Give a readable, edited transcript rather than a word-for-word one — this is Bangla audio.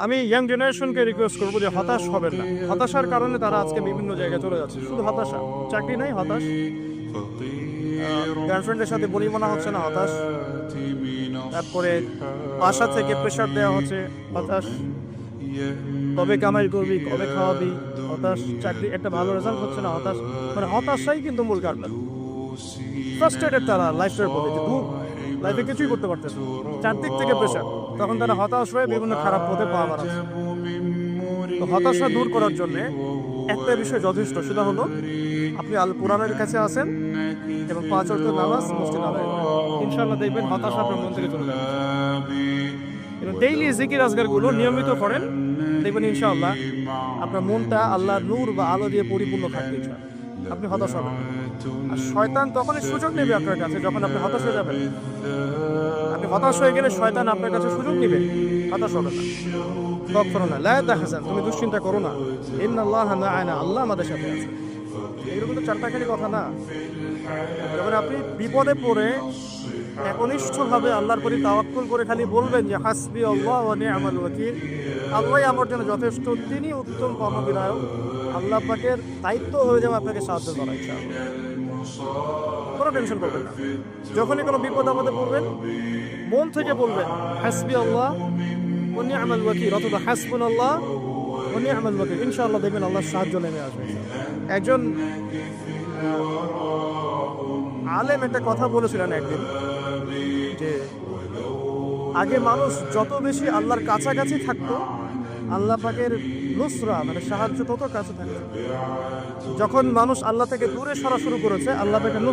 আমি ইয়াং জেনারেশনকে রিকোয়েস্ট করবো যে হতাশ হবেন না। হতাশার কারণে তারা আজকে বিভিন্ন জায়গায় চলে যাচ্ছে। শুধু হতাশা, চাকরি নাই, হতাশ, গার্লফ্রেন্ডের সাথে বনিবনা হচ্ছে না, হতাশ, তারপরে বাসা থেকে প্রেশার দেওয়া হচ্ছে, হতাশ, কবে কামাই করবি, কবে খাওয়াবি, হতাশ, চাকরি একটা ভালো রেজাল্ট হচ্ছে না, হতাশ। মানে হতাশাই কিন্তু মূল কারণ। ফ্রাস্ট্রেটেড তারা লাইফের প্রতি, যে লাইফে কিছুই করতে পারতেছে না, চারদিক থেকে প্রেশার, তখন তারা হতাশ হয়ে বিভিন্ন খারাপ পথে পা বাড়াচ্ছে। তো হতাশা দূর করার জন্য একটা বিষয় যথেষ্ট, সেটা হলো আপনি আল কোরআনের কাছে আসেন এবং 5 ওয়াক্ত নামাজ মসজিদে আদায় করেন। ইনশাআল্লাহ দেখবেন হতাশা আপনার মন থেকে চলে যাবে। এবং ডেইলি জিকির আজগারগুলো নিয়মিত করেন, দেখবেন ইনশাআল্লাহ আপনার মনটা আল্লাহর নূর বা আলো দিয়ে পরিপূর্ণ থাকবে। আপনি হতাশ হবেন। আর শয়তান তখনই সুযোগ নেবে আপনার কাছে যখন আপনি হতাশ হয়ে যাবেন। আপনি হতাশ হয়ে গেলে শয়তান আপনার কাছে সুযোগ নেবে। হতাশ হবে না, কখনো না। লা তাহজান, তুমি দুশ্চিন্তা করো না, ইন্নাল্লাহা মা'ানা, আল্লাহ আমাদের সাথে আছে। এরকম তো চারটাখানি কথা না। যখন আপনি বিপদে পড়ে একনিষ্ঠভাবে আল্লাহর প্রতি তাওয়াক্কুল করে খালি বলবেন যে হাসবি আল্লাহ ওয়া নি'মাল ওয়াকিল, আল্লাহই আমার জন্য যথেষ্ট, তিনি উত্তম কর্মবিধায়ক, আল্লাহ পাকের দায়িত্ব হয়ে যাবে আপনাকে সাহায্য করা। ইনশাআল্লাহ কোনো টেনশন করবেন না। যখনই কোনো বিপদ আপদে পড়বেন মন থেকে বলবেন হাসবি আল্লাহ ওয়া নি'মাল ওয়াকিল, অথবা হাসবুনাল্লাহ ওয়া নি'মাল ওয়াকিল। ইনশাআল্লাহ দেখবেন আল্লাহর সাহায্য নেমে আসবে। একজন আলেম একটা কথা বলেছিলেন একদিন, যে আগে মানুষ যত বেশি আল্লাহর কাছাকাছি থাকতো, আল্লাহ পাকের নুসরা মানে সাহায্য তত কাছে থাকতো। যখন মানুষ আল্লাহ থেকে দূরে সরা শুরু করেছে, আল্লাহ পাকের